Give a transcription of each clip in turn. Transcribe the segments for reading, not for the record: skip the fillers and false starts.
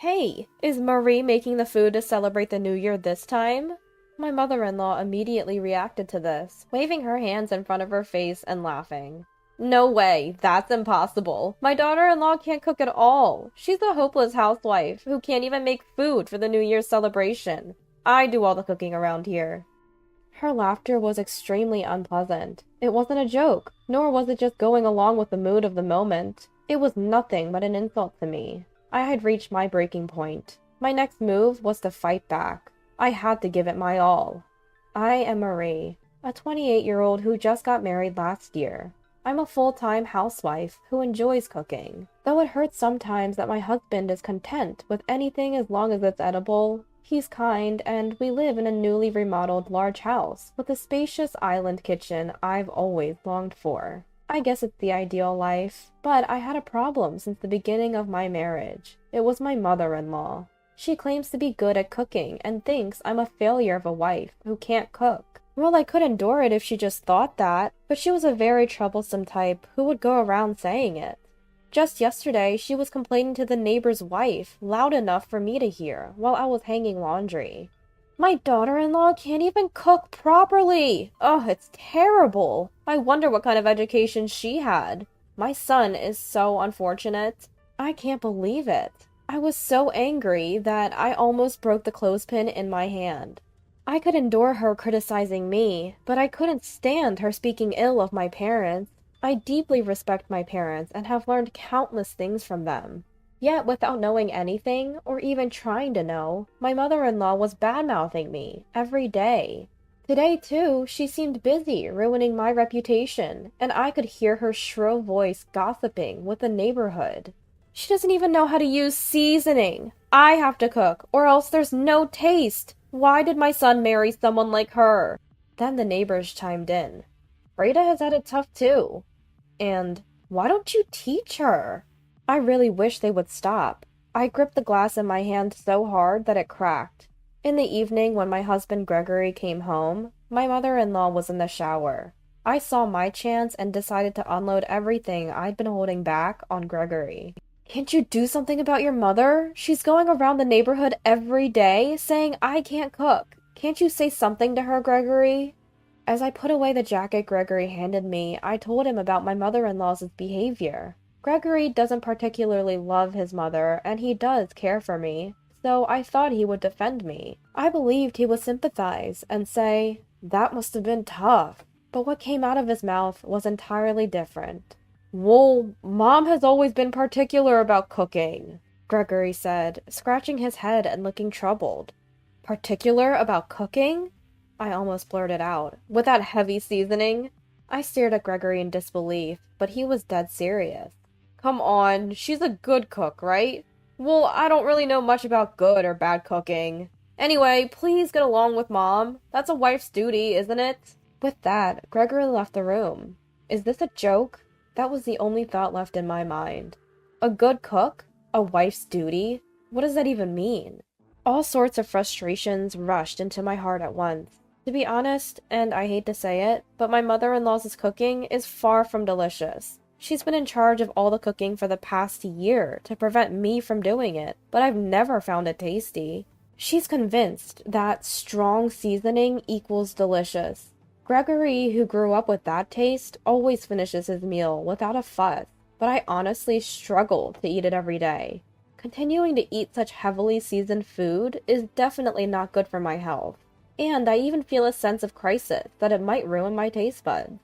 Hey, is Marie making the food to celebrate the new year this time? My mother-in-law immediately reacted to this, waving her hands in front of her face and laughing. No way, that's impossible. My daughter-in-law can't cook at all. She's a hopeless housewife who can't even make food for the New Year's celebration. I do all the cooking around here. Her laughter was extremely unpleasant. It wasn't a joke, nor was it just going along with the mood of the moment. It was nothing but an insult to me. I had reached my breaking point. My next move was to fight back. I had to give it my all. I am Marie, a 28-year-old who just got married last year. I'm a full-time housewife who enjoys cooking. Though it hurts sometimes that my husband is content with anything as long as it's edible, he's kind, and we live in a newly remodeled large house with a spacious island kitchen I've always longed for. I guess it's the ideal life, but I had a problem since the beginning of my marriage. It was my mother-in-law. She claims to be good at cooking and thinks I'm a failure of a wife who can't cook. Well, I could endure it if she just thought that, but she was a very troublesome type who would go around saying it. Just yesterday, she was complaining to the neighbor's wife, loud enough for me to hear, while I was hanging laundry. My daughter-in-law can't even cook properly! Oh, it's terrible! I wonder what kind of education she had. My son is so unfortunate. I can't believe it. I was so angry that I almost broke the clothespin in my hand. I could endure her criticizing me, but I couldn't stand her speaking ill of my parents. I deeply respect my parents and have learned countless things from them. Yet, without knowing anything, or even trying to know, my mother-in-law was bad-mouthing me every day. Today, too, she seemed busy ruining my reputation, and I could hear her shrill voice gossiping with the neighborhood. She doesn't even know how to use seasoning. I have to cook, or else there's no taste. Why did my son marry someone like her? Then the neighbors chimed in. Freda has had it tough, too. And why don't you teach her? I really wish they would stop. I gripped the glass in my hand so hard that it cracked. In the evening, when my husband Gregory came home, my mother-in-law was in the shower. I saw my chance and decided to unload everything I'd been holding back on Gregory. Can't you do something about your mother? She's going around the neighborhood every day saying I can't cook. Can't you say something to her, Gregory? As I put away the jacket Gregory handed me, I told him about my mother-in-law's behavior. Gregory doesn't particularly love his mother, and he does care for me, so I thought he would defend me. I believed he would sympathize and say, "That must have been tough." But what came out of his mouth was entirely different. "Well, Mom has always been particular about cooking," Gregory said, scratching his head and looking troubled. "Particular about cooking?" I almost blurted out. "With that heavy seasoning?" I stared at Gregory in disbelief, but he was dead serious. "Come on, she's a good cook, right?" "Well, I don't really know much about good or bad cooking." "Anyway, please get along with Mom. That's a wife's duty, isn't it?" With that, Gregory left the room. Is this a joke? That was the only thought left in my mind. A good cook? A wife's duty? What does that even mean? All sorts of frustrations rushed into my heart at once. To be honest, and I hate to say it, but my mother-in-law's cooking is far from delicious. She's been in charge of all the cooking for the past year to prevent me from doing it, but I've never found it tasty. She's convinced that strong seasoning equals delicious. Gregory, who grew up with that taste, always finishes his meal without a fuss, but I honestly struggle to eat it every day. Continuing to eat such heavily seasoned food is definitely not good for my health, and I even feel a sense of crisis that it might ruin my taste buds.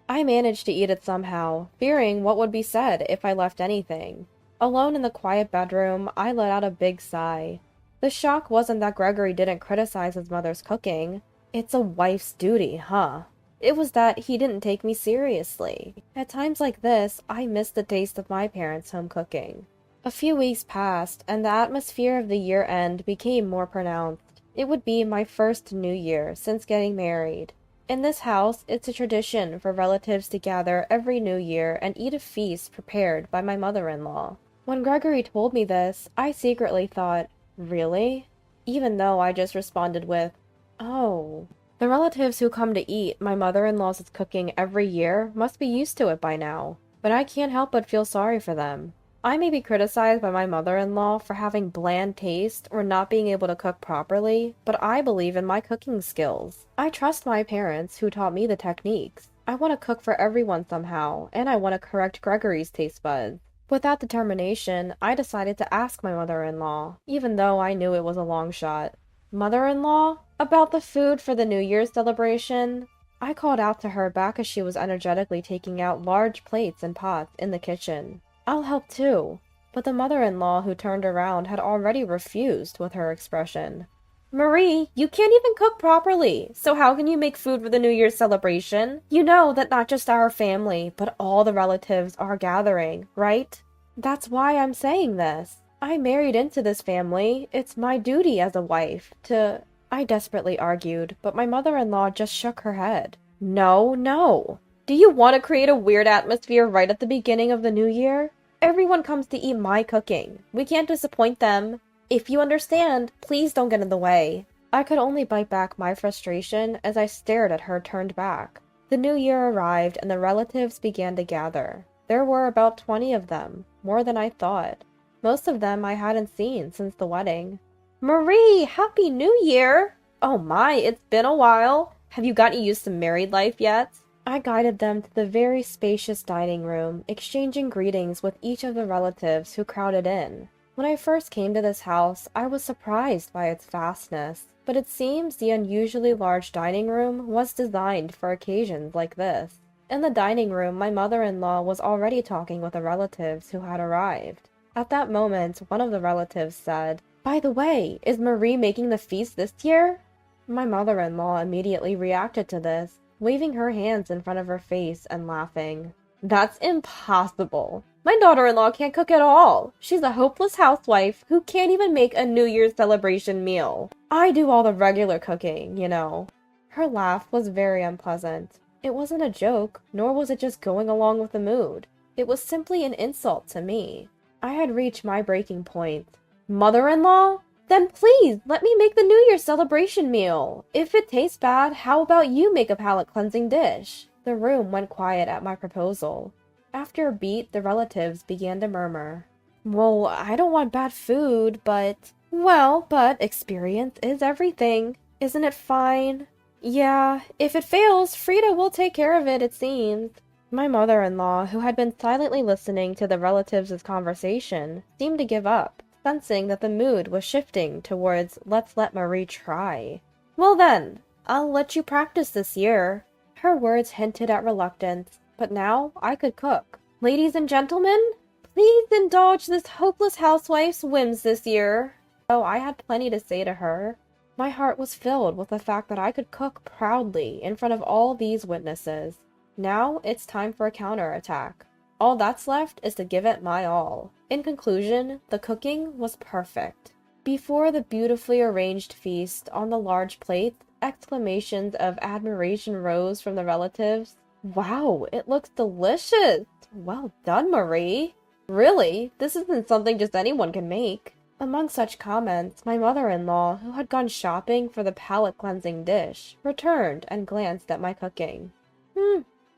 I managed to eat it somehow, fearing what would be said if I left anything. Alone in the quiet bedroom, I let out a big sigh. The shock wasn't that Gregory didn't criticize his mother's cooking. It's a wife's duty, huh? It was that he didn't take me seriously. At times like this, I miss the taste of my parents' home cooking. A few weeks passed, and the atmosphere of the year-end became more pronounced. It would be my first New Year since getting married. In this house, it's a tradition for relatives to gather every New Year and eat a feast prepared by my mother-in-law. When Gregory told me this, I secretly thought, really? Even though I just responded with, oh. The relatives who come to eat my mother-in-law's cooking every year must be used to it by now, but I can't help but feel sorry for them. I may be criticized by my mother-in-law for having bland taste or not being able to cook properly, but I believe in my cooking skills. I trust my parents who taught me the techniques. I want to cook for everyone somehow, and I want to correct Gregory's taste buds. With that determination, I decided to ask my mother-in-law, even though I knew it was a long shot. Mother-in-law? About the food for the New Year's celebration? I called out to her back as she was energetically taking out large plates and pots in the kitchen. I'll help too. But the mother-in-law who turned around had already refused with her expression. Marie, you can't even cook properly, so how can you make food for the New Year's celebration? You know that not just our family, but all the relatives are gathering, right? That's why I'm saying this. I married into this family. It's my duty as a wife to... I desperately argued, but my mother-in-law just shook her head. No, no. Do you want to create a weird atmosphere right at the beginning of the new year? Everyone comes to eat my cooking. We can't disappoint them. If you understand, please don't get in the way. I could only bite back my frustration as I stared at her turned back. The new year arrived and the relatives began to gather. There were about 20 of them, more than I thought. Most of them I hadn't seen since the wedding. Marie, Happy New Year! Oh my, it's been a while. Have you gotten used to married life yet? I guided them to the very spacious dining room, exchanging greetings with each of the relatives who crowded in. When I first came to this house, I was surprised by its vastness, but it seems the unusually large dining room was designed for occasions like this. In the dining room, my mother-in-law was already talking with the relatives who had arrived. At that moment, one of the relatives said, "By the way, is Marie making the feast this year?" My mother-in-law immediately reacted to this, waving her hands in front of her face and laughing. That's impossible. My daughter-in-law can't cook at all. She's a hopeless housewife who can't even make a New Year's celebration meal. I do all the regular cooking, you know. Her laugh was very unpleasant. It wasn't a joke, nor was it just going along with the mood. It was simply an insult to me. I had reached my breaking point. Mother-in-law? Then please, let me make the New Year's celebration meal. If it tastes bad, how about you make a palate-cleansing dish? The room went quiet at my proposal. After a beat, the relatives began to murmur. Well, I don't want bad food, but... Well, but experience is everything. Isn't it fine? Yeah, if it fails, Frida will take care of it, it seems. My mother-in-law, who had been silently listening to the relatives' conversation, seemed to give up, sensing that the mood was shifting towards let's let Marie try. Well then, I'll let you practice this year. Her words hinted at reluctance, but now I could cook. Ladies and gentlemen, please indulge this hopeless housewife's whims this year. Oh, I had plenty to say to her. My heart was filled with the fact that I could cook proudly in front of all these witnesses. Now it's time for a counterattack. All that's left is to give it my all. In conclusion, the cooking was perfect. Before the beautifully arranged feast on the large plate, exclamations of admiration rose from the relatives. Wow, it looks delicious! Well done, Marie! Really, this isn't something just anyone can make. Among such comments, my mother-in-law, who had gone shopping for the palate-cleansing dish, returned and glanced at my cooking.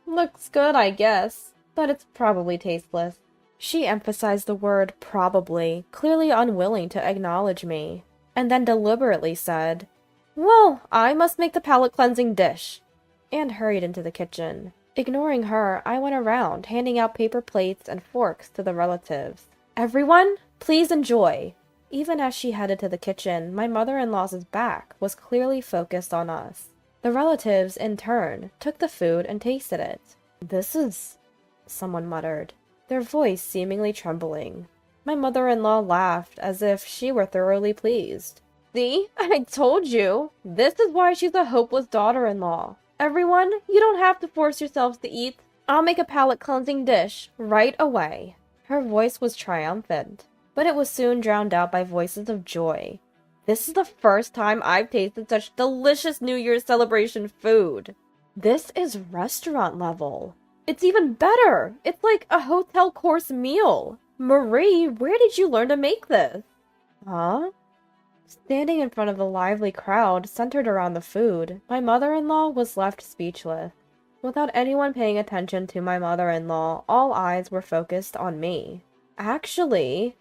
Looks good, I guess, but it's probably tasteless. She emphasized the word probably, clearly unwilling to acknowledge me, and then deliberately said, Well, I must make the palate-cleansing dish, and hurried into the kitchen. Ignoring her, I went around, handing out paper plates and forks to the relatives. Everyone, please enjoy. Even as she headed to the kitchen, my mother-in-law's back was clearly focused on us. The relatives, in turn, took the food and tasted it. This is... someone muttered, their voice seemingly trembling. My mother-in-law laughed as if she were thoroughly pleased. See? I told you! This is why she's a hopeless daughter-in-law. Everyone, you don't have to force yourselves to eat. I'll make a palate-cleansing dish right away. Her voice was triumphant, but it was soon drowned out by voices of joy. This is the first time I've tasted such delicious New Year's celebration food. This is restaurant level. It's even better. It's like a hotel course meal. Marie, where did you learn to make this? Huh? Standing in front of the lively crowd centered around the food, my mother-in-law was left speechless. Without anyone paying attention to my mother-in-law, all eyes were focused on me. Actually,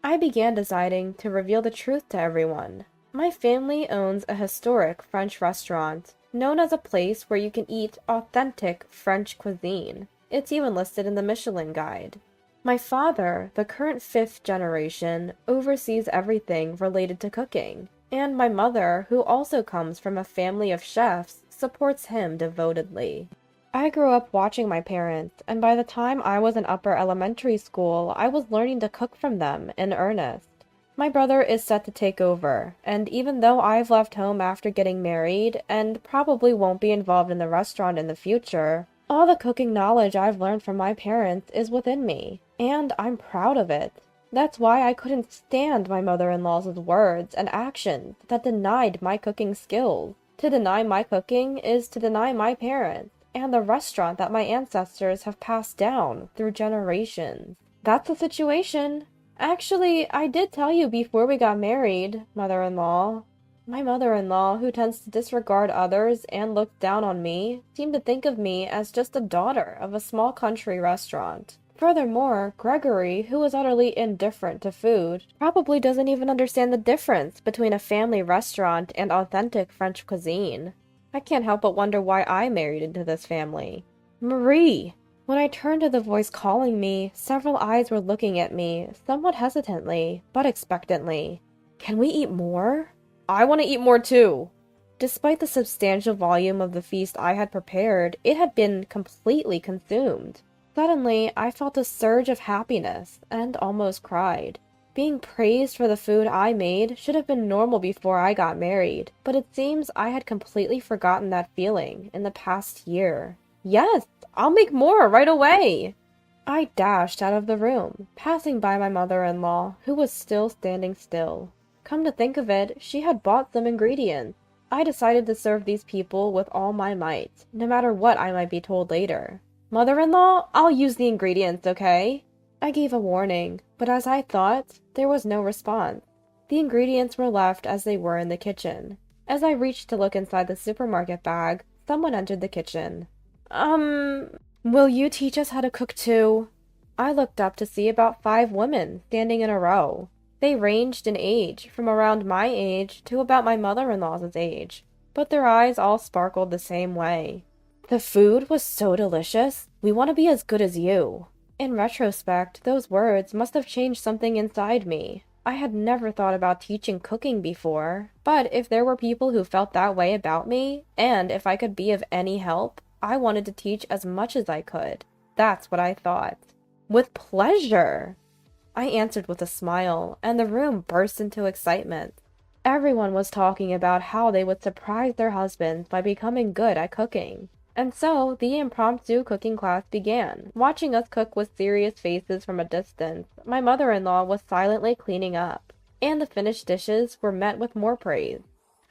I began deciding to reveal the truth to everyone. My family owns a historic French restaurant, known as a place where you can eat authentic French cuisine. It's even listed in the Michelin Guide. My father, the current 5th generation, oversees everything related to cooking, and my mother, who also comes from a family of chefs, supports him devotedly. I grew up watching my parents, and by the time I was in upper elementary school, I was learning to cook from them in earnest. My brother is set to take over, and even though I've left home after getting married, and probably won't be involved in the restaurant in the future, all the cooking knowledge I've learned from my parents is within me, and I'm proud of it. That's why I couldn't stand my mother-in-law's words and actions that denied my cooking skills. To deny my cooking is to deny my parents, and the restaurant that my ancestors have passed down through generations. That's the situation. Actually, I did tell you before we got married, mother-in-law. My mother-in-law, who tends to disregard others and look down on me, seemed to think of me as just a daughter of a small country restaurant. Furthermore, Gregory, who is utterly indifferent to food, probably doesn't even understand the difference between a family restaurant and authentic French cuisine. I can't help but wonder why I married into this family. Marie! When I turned to the voice calling me, several eyes were looking at me, somewhat hesitantly, but expectantly. Can we eat more? I want to eat more too! Despite the substantial volume of the feast I had prepared, it had been completely consumed. Suddenly, I felt a surge of happiness, and almost cried. Being praised for the food I made should have been normal before I got married, but it seems I had completely forgotten that feeling in the past year. Yes, I'll make more right away! I dashed out of the room, passing by my mother-in-law, who was still standing still. Come to think of it, she had bought some ingredients. I decided to serve these people with all my might, no matter what I might be told later. Mother-in-law, I'll use the ingredients, okay? I gave a warning, but as I thought, there was no response. The ingredients were left as they were in the kitchen. As I reached to look inside the supermarket bag, someone entered the kitchen. Will you teach us how to cook too? I looked up to see about 5 women standing in a row. They ranged in age, from around my age to about my mother-in-law's age, but their eyes all sparkled the same way. The food was so delicious. We want to be as good as you. In retrospect, those words must have changed something inside me. I had never thought about teaching cooking before, but if there were people who felt that way about me, and if I could be of any help, I wanted to teach as much as I could. That's what I thought. With pleasure! I answered with a smile, and the room burst into excitement. Everyone was talking about how they would surprise their husbands by becoming good at cooking. And so, the impromptu cooking class began. Watching us cook with serious faces from a distance, my mother-in-law was silently cleaning up, and the finished dishes were met with more praise.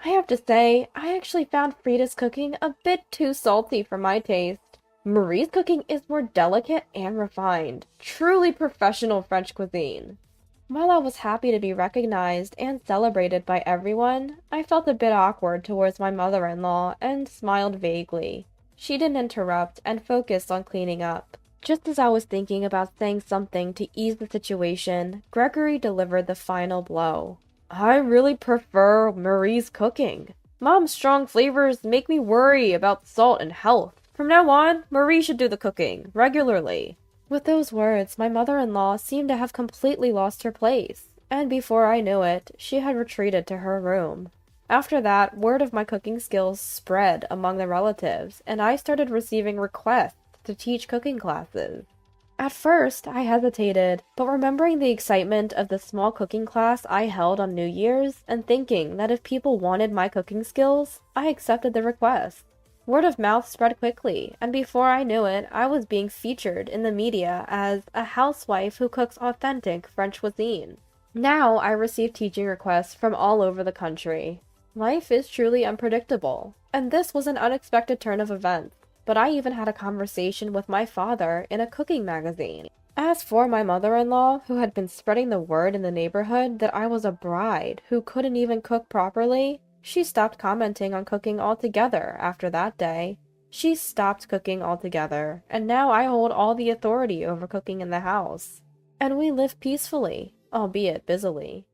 I have to say, I actually found Frida's cooking a bit too salty for my taste. Marie's cooking is more delicate and refined. Truly professional French cuisine. While I was happy to be recognized and celebrated by everyone, I felt a bit awkward towards my mother-in-law and smiled vaguely. She didn't interrupt and focused on cleaning up. Just as I was thinking about saying something to ease the situation, Gregory delivered the final blow. I really prefer Marie's cooking. Mom's strong flavors make me worry about salt and health. From now on, Marie should do the cooking, regularly. With those words, my mother-in-law seemed to have completely lost her place, and before I knew it, she had retreated to her room. After that, word of my cooking skills spread among the relatives, and I started receiving requests to teach cooking classes. At first, I hesitated, but remembering the excitement of the small cooking class I held on New Year's, and thinking that if people wanted my cooking skills, I accepted the request. Word of mouth spread quickly, and before I knew it, I was being featured in the media as a housewife who cooks authentic French cuisine. Now I receive teaching requests from all over the country. Life is truly unpredictable, and this was an unexpected turn of events. But I even had a conversation with my father in a cooking magazine. As for my mother-in-law, who had been spreading the word in the neighborhood that I was a bride who couldn't even cook properly, she stopped commenting on cooking altogether after that day. She stopped cooking altogether, and now I hold all the authority over cooking in the house. And we live peacefully, albeit busily.